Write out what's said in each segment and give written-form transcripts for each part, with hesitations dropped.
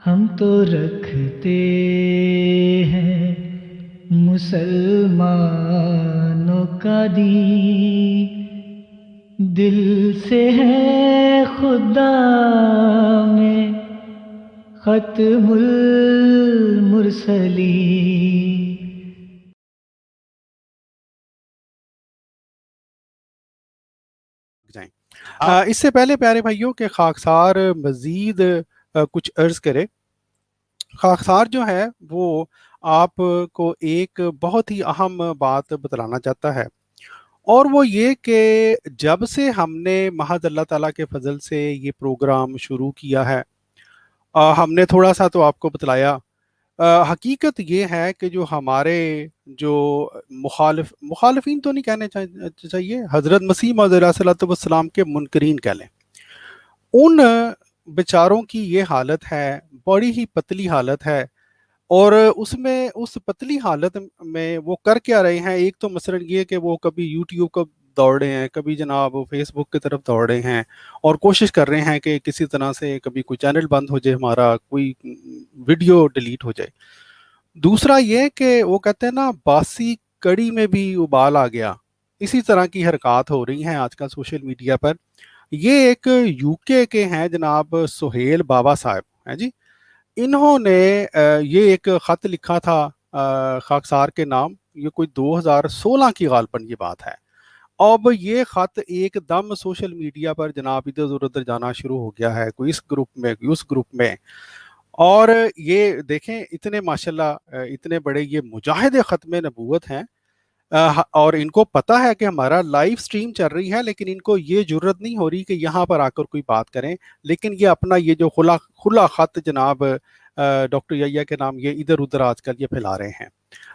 ہم تو رکھتے ہیں مسلمانوں کا دین، دل سے ہے خدا میں ختم المرسلین۔ جائیں اس سے پہلے پیارے بھائیوں کہ خاکسار مزید کچھ عرض کرے، خاکسار جو ہے وہ آپ کو ایک بہت ہی اہم بات بتلانا چاہتا ہے، اور وہ یہ کہ جب سے ہم نے محض اللہ تعالیٰ کے فضل سے یہ پروگرام شروع کیا ہے، ہم نے تھوڑا سا تو آپ کو بتلایا، حقیقت یہ ہے کہ جو ہمارے جو مخالفین تو نہیں کہنے چاہیے، حضرت مسیح موعود علیہ الصلوۃ والسلام کے منکرین کہہ لیں، ان بیچاروں کی یہ حالت ہے، بڑی ہی پتلی حالت ہے، اور اس پتلی حالت میں وہ کر کیا رہے ہیں؟ ایک تو مثلا یہ کہ وہ کبھی یوٹیوب کو دوڑ رہے ہیں، کبھی جناب فیس بک کی طرف دوڑ رہے ہیں، اور کوشش کر رہے ہیں کہ کسی طرح سے کبھی کوئی چینل بند ہو جائے، ہمارا کوئی ویڈیو ڈیلیٹ ہو جائے۔ دوسرا یہ کہ وہ کہتے ہیں نا، باسی کڑی میں بھی ابال آ گیا، اسی طرح کی حرکات ہو رہی ہیں آج کل سوشل میڈیا پر۔ یہ ایک یو کے ہیں جناب، سہیل بابا صاحب ہیں جی، انہوں نے یہ ایک خط لکھا تھا خاکسار کے نام، یہ کوئی 2016 کی غالباً یہ بات ہے۔ اب یہ خط ایک دم سوشل میڈیا پر جناب ادھر ادھر جانا شروع ہو گیا ہے، کوئی اس گروپ میں کوئی اس گروپ میں، اور یہ دیکھیں اتنے ماشاءاللہ اتنے بڑے یہ مجاہد ختم نبوت ہیں، اور ان کو پتہ ہے کہ ہمارا لائیو سٹریم چل رہی ہے، لیکن ان کو یہ جرت نہیں ہو رہی کہ یہاں پر آ کر کوئی بات کریں، لیکن یہ اپنا یہ جو کھلا خط جناب ڈاکٹر یحییٰ کے نام یہ ادھر ادھر آج کل یہ پھیلا رہے ہیں۔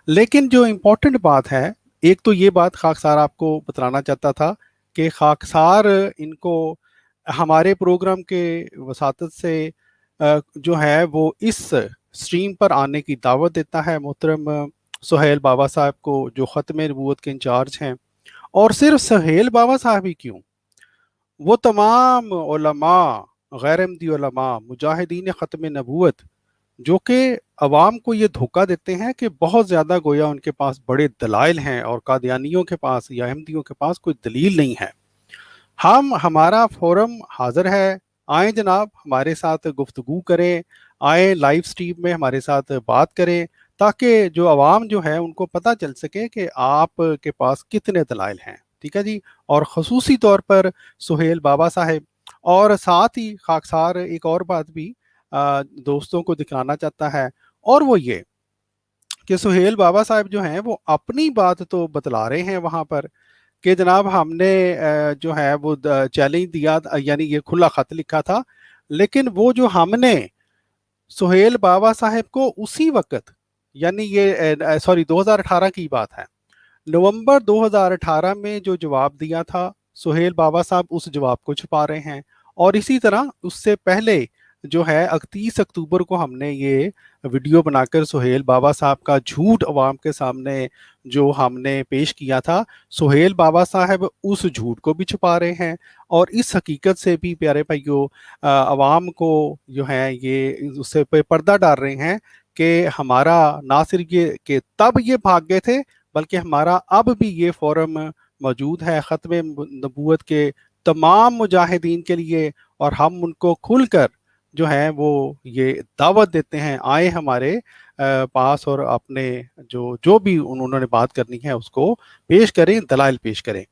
لیکن جو امپورٹنٹ بات ہے، ایک تو یہ بات خاکسار آپ کو بتلانا چاہتا تھا کہ خاکسار ان کو ہمارے پروگرام کے وساطت سے جو ہے وہ اس سٹریم پر آنے کی دعوت دیتا ہے محترم سہیل بابا صاحب کو، جو ختم نبوت کے انچارج ہیں۔ اور صرف سہیل بابا صاحب ہی کیوں، وہ تمام علماء، غیر احمدی علماء، مجاہدین ختم نبوت، جو کہ عوام کو یہ دھوکہ دیتے ہیں کہ بہت زیادہ گویا ان کے پاس بڑے دلائل ہیں، اور قادیانیوں کے پاس یا احمدیوں کے پاس کوئی دلیل نہیں ہے۔ ہمارا فورم حاضر ہے، آئیں جناب ہمارے ساتھ گفتگو کریں، آئیں لائیو سٹریم میں ہمارے ساتھ بات کریں، تاکہ جو عوام جو ہے ان کو پتہ چل سکے کہ آپ کے پاس کتنے دلائل ہیں، ٹھیک ہے جی۔ اور خصوصی طور پر سہیل بابا صاحب، اور ساتھ ہی خاکسار ایک اور بات بھی دوستوں کو دکھانا چاہتا ہے، اور وہ یہ کہ سہیل بابا صاحب جو ہیں وہ اپنی بات تو بتلا رہے ہیں وہاں پر کہ جناب ہم نے جو ہے وہ چیلنج دیا، یعنی یہ کھلا خط لکھا تھا، لیکن وہ جو ہم نے سہیل بابا صاحب کو اسی وقت، یعنی یہ 2018 کی بات ہے، نومبر 2018 میں جو جواب دیا تھا، سہیل بابا صاحب اس جواب کو چھپا رہے ہیں، اور اسی طرح اس سے پہلے جو ہے 31 اکتوبر کو ہم نے یہ ویڈیو بنا کر سہیل بابا صاحب کا جھوٹ عوام کے سامنے جو ہم نے پیش کیا تھا، سہیل بابا صاحب اس جھوٹ کو بھی چھپا رہے ہیں، اور اس حقیقت سے بھی پیارے بھائیوں عوام کو جو ہے یہ اس سے پردہ ڈال رہے ہیں کہ ہمارا نہ صرف یہ کہ تب یہ بھاگ گئے تھے، بلکہ ہمارا اب بھی یہ فورم موجود ہے ختم نبوت کے تمام مجاہدین کے لیے، اور ہم ان کو کھل کر جو ہے وہ یہ دعوت دیتے ہیں، آئیں ہمارے پاس اور اپنے جو بھی انہوں نے بات کرنی ہے اس کو پیش کریں، دلائل پیش کریں۔